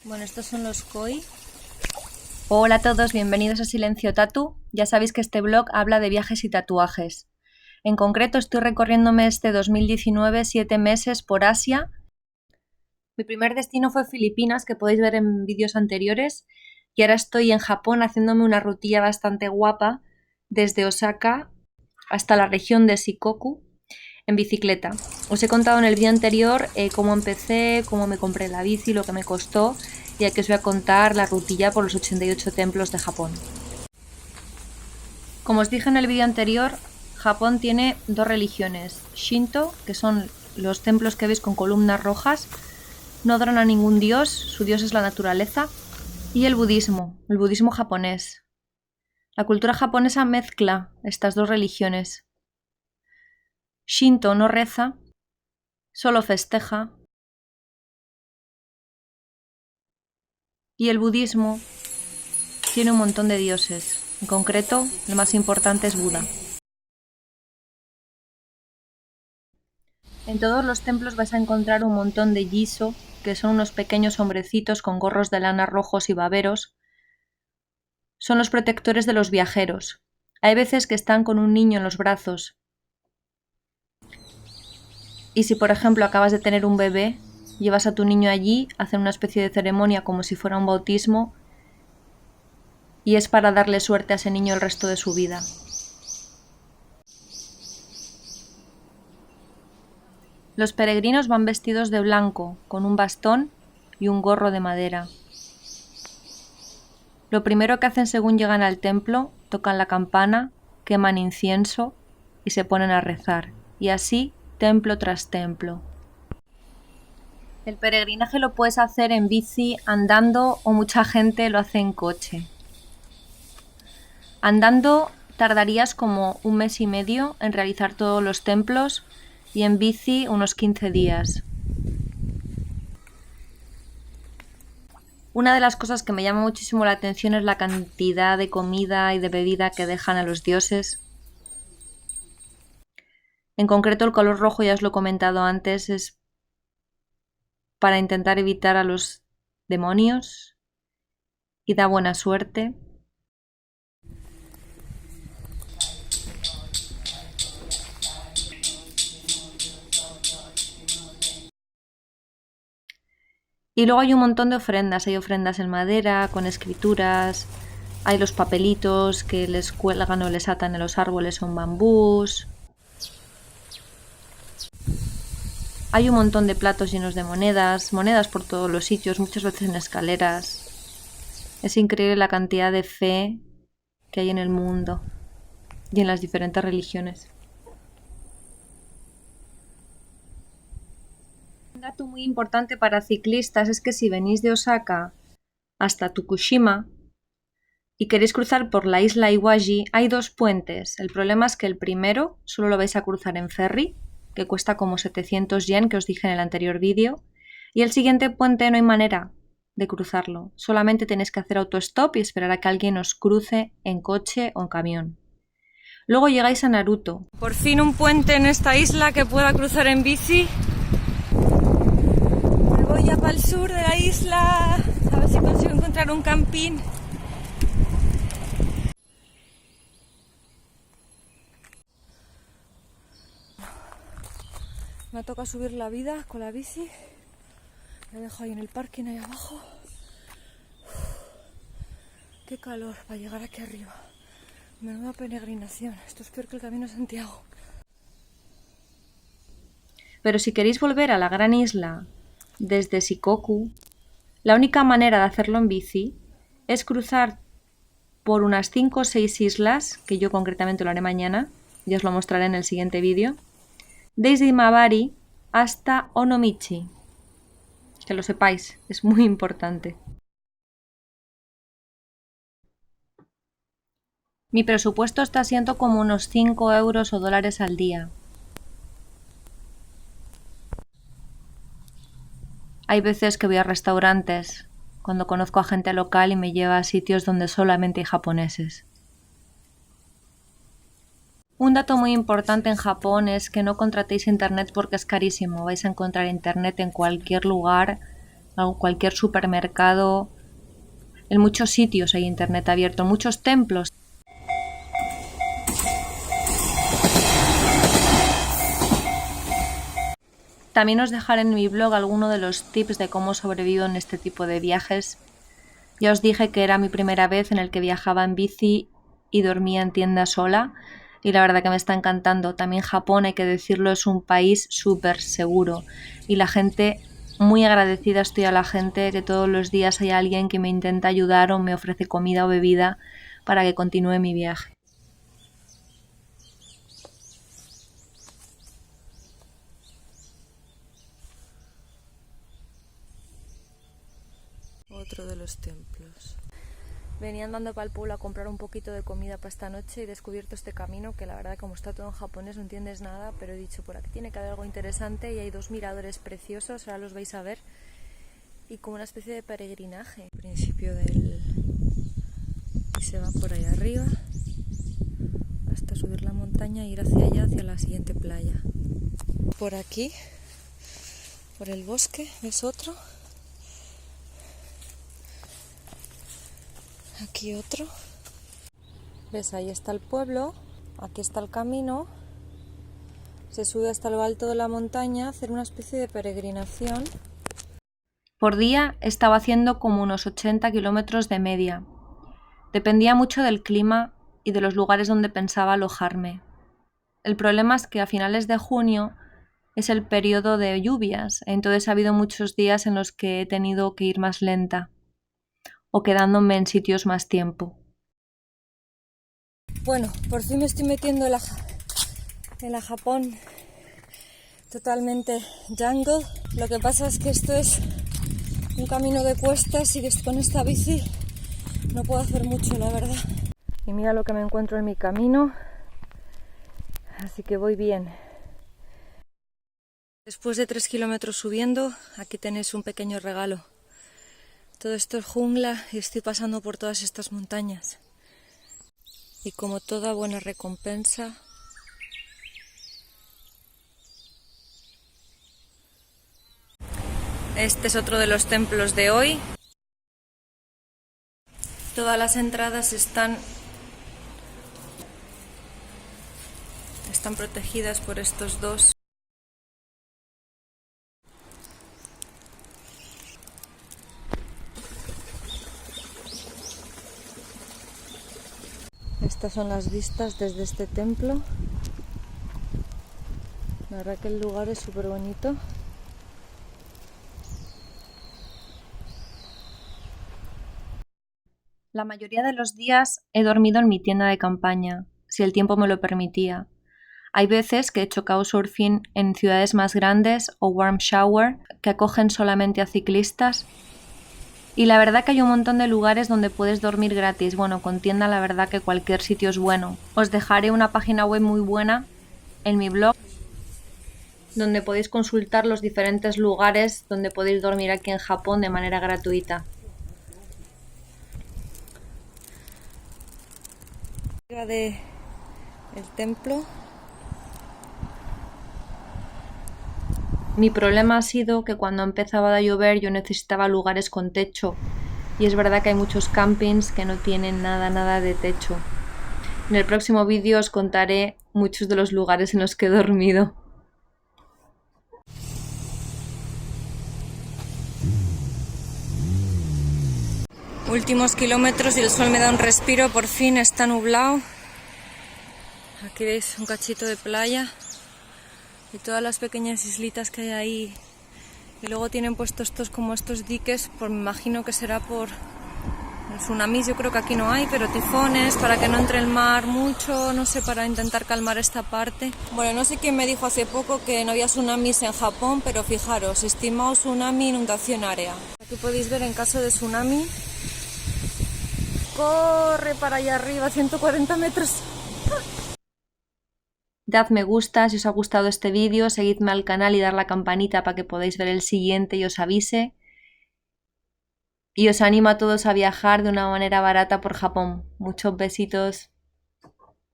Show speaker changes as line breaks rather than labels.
Bueno, estos son los koi. Hola a todos, bienvenidos a Silencio Tatu. Ya sabéis que este blog habla de viajes y tatuajes. En concreto estoy recorriéndome este 2019 7 meses por Asia. Mi primer destino fue Filipinas, que podéis ver en vídeos anteriores, y ahora estoy en Japón haciéndome una rutilla bastante guapa desde Osaka hasta la región de Shikoku en bicicleta. Os he contado en el vídeo anterior cómo empecé, cómo me compré la bici, lo que me costó, y aquí os voy a contar la rutilla por los 88 templos de Japón. Como os dije en el vídeo anterior, Japón tiene dos religiones: Shinto, que son los templos que veis con columnas rojas, no adoran a ningún dios, su dios es la naturaleza, y el budismo japonés. La cultura japonesa mezcla estas dos religiones. Shinto no reza, solo festeja, y el budismo tiene un montón de dioses. En concreto, el más importante es Buda. En todos los templos vais a encontrar un montón de giso, que son unos pequeños hombrecitos con gorros de lana rojos y baberos. Son los protectores de los viajeros. Hay veces que están con un niño en los brazos. Y si, por ejemplo, acabas de tener un bebé, llevas a tu niño allí, hacen una especie de ceremonia como si fuera un bautismo, y es para darle suerte a ese niño el resto de su vida. Los peregrinos van vestidos de blanco, con un bastón y un gorro de madera. Lo primero que hacen según llegan al templo, tocan la campana, queman incienso y se ponen a rezar, y así templo tras templo. El peregrinaje lo puedes hacer en bici, andando, o mucha gente lo hace en coche. Andando tardarías como 1 mes y medio en realizar todos los templos, y en bici unos 15 días. Una de las cosas que me llama muchísimo la atención es la cantidad de comida y de bebida que dejan a los dioses. En concreto, el color rojo, ya os lo he comentado antes, es para intentar evitar a los demonios y da buena suerte. Y luego hay un montón de ofrendas. Hay ofrendas en madera, con escrituras, hay los papelitos que les cuelgan o les atan en los árboles o en bambús. Hay un montón de platos llenos de monedas por todos los sitios, muchas veces en escaleras. Es increíble la cantidad de fe que hay en el mundo y en las diferentes religiones. Un dato muy importante para ciclistas es que si venís de Osaka hasta Tokushima y queréis cruzar por la isla Iwaji, hay 2 puentes. El problema es que el primero solo lo vais a cruzar en ferry, que cuesta como 700 yen, que os dije en el anterior vídeo, y el siguiente puente no hay manera de cruzarlo. Solamente tenéis que hacer autostop y esperar a que alguien os cruce en coche o en camión. Luego llegáis a Naruto. Por fin un puente en esta isla que pueda cruzar en bici. Me voy ya para el sur de la isla, a ver si consigo encontrar un camping. Me toca subir la vida con la bici. Me dejo ahí en el parking, ahí abajo. Qué calor para llegar aquí arriba. Menuda peregrinación. Esto es peor que el Camino de Santiago. Pero si queréis volver a la gran isla desde Shikoku, la única manera de hacerlo en bici es cruzar por unas 5 o 6 islas, que yo concretamente lo haré mañana, ya os lo mostraré en el siguiente vídeo, desde Imabari hasta Onomichi. Que lo sepáis, es muy importante. Mi presupuesto está siendo como unos 5 euros o dólares al día. Hay veces que voy a restaurantes cuando conozco a gente local y me lleva a sitios donde solamente hay japoneses. Un dato muy importante en Japón es que no contratéis internet porque es carísimo. Vais a encontrar internet en cualquier lugar cualquier supermercado. En muchos sitios hay internet abierto, muchos templos. También os dejaré en mi blog alguno de los tips de cómo sobrevivo en este tipo de viajes. Ya os dije que era mi primera vez en el que viajaba en bici y dormía en tienda sola, y la verdad que me está encantando. También Japón, hay que decirlo, es un país súper seguro y la gente, muy agradecida estoy a la gente, que todos los días hay alguien que me intenta ayudar o me ofrece comida o bebida para que continúe mi viaje. Otro de los templos. Venía andando para el pueblo a comprar un poquito de comida para esta noche y he descubierto este camino que la verdad, como está todo en japonés, no entiendes nada, pero he dicho, por aquí tiene que haber algo interesante, y hay dos miradores preciosos, ahora los vais a ver, y como una especie de peregrinaje. Principio del... y se va por ahí arriba hasta subir la montaña e ir hacia allá, hacia la siguiente playa. Por aquí, por el bosque, es otro. Aquí otro. ¿Ves? Ahí está el pueblo, aquí está el camino. Se sube hasta lo alto de la montaña a hacer una especie de peregrinación. Por día estaba haciendo como unos 80 kilómetros de media. Dependía mucho del clima y de los lugares donde pensaba alojarme. El problema es que a finales de junio es el periodo de lluvias, entonces ha habido muchos días en los que he tenido que ir más lenta o quedándome en sitios más tiempo. Bueno, por fin me estoy metiendo en la Japón totalmente jungle. Lo que pasa es que esto es un camino de cuestas y que con esta bici no puedo hacer mucho, la verdad. Y mira lo que me encuentro en mi camino, así que voy bien. Después de 3 kilómetros subiendo, aquí tenéis un pequeño regalo. Todo esto es jungla y estoy pasando por todas estas montañas. Y como toda buena recompensa, este es otro de los templos de hoy. Todas las entradas están protegidas por estos dos. Estas son las vistas desde este templo. La verdad que el lugar es súper bonito. La mayoría de los días he dormido en mi tienda de campaña, si el tiempo me lo permitía. Hay veces que he hecho couchsurfing en ciudades más grandes o warm shower que acogen solamente a ciclistas. Y la verdad que hay un montón de lugares donde puedes dormir gratis. Bueno, con tienda la verdad que cualquier sitio es bueno. Os dejaré una página web muy buena en mi blog donde podéis consultar los diferentes lugares donde podéis dormir aquí en Japón de manera gratuita. Del templo. Mi problema ha sido que cuando empezaba a llover yo necesitaba lugares con techo, y es verdad que hay muchos campings que no tienen nada de techo. En el próximo vídeo os contaré muchos de los lugares en los que he dormido. Últimos kilómetros y el sol me da un respiro, por fin está nublado. Aquí veis un cachito de playa y todas las pequeñas islitas que hay ahí. Y luego tienen puestos estos diques, pues me imagino que será por tsunamis, yo creo que aquí no hay, pero tifones, para que no entre el mar mucho, no sé, para intentar calmar esta parte. Bueno, no sé quién me dijo hace poco que no había tsunamis en Japón, pero fijaros, estimado tsunami, inundación área. Aquí podéis ver en caso de tsunami, corre para allá arriba, 140 metros. Dad me gusta si os ha gustado este vídeo, seguidme al canal y dar la campanita para que podáis ver el siguiente y os avise. Y os animo a todos a viajar de una manera barata por Japón. Muchos besitos.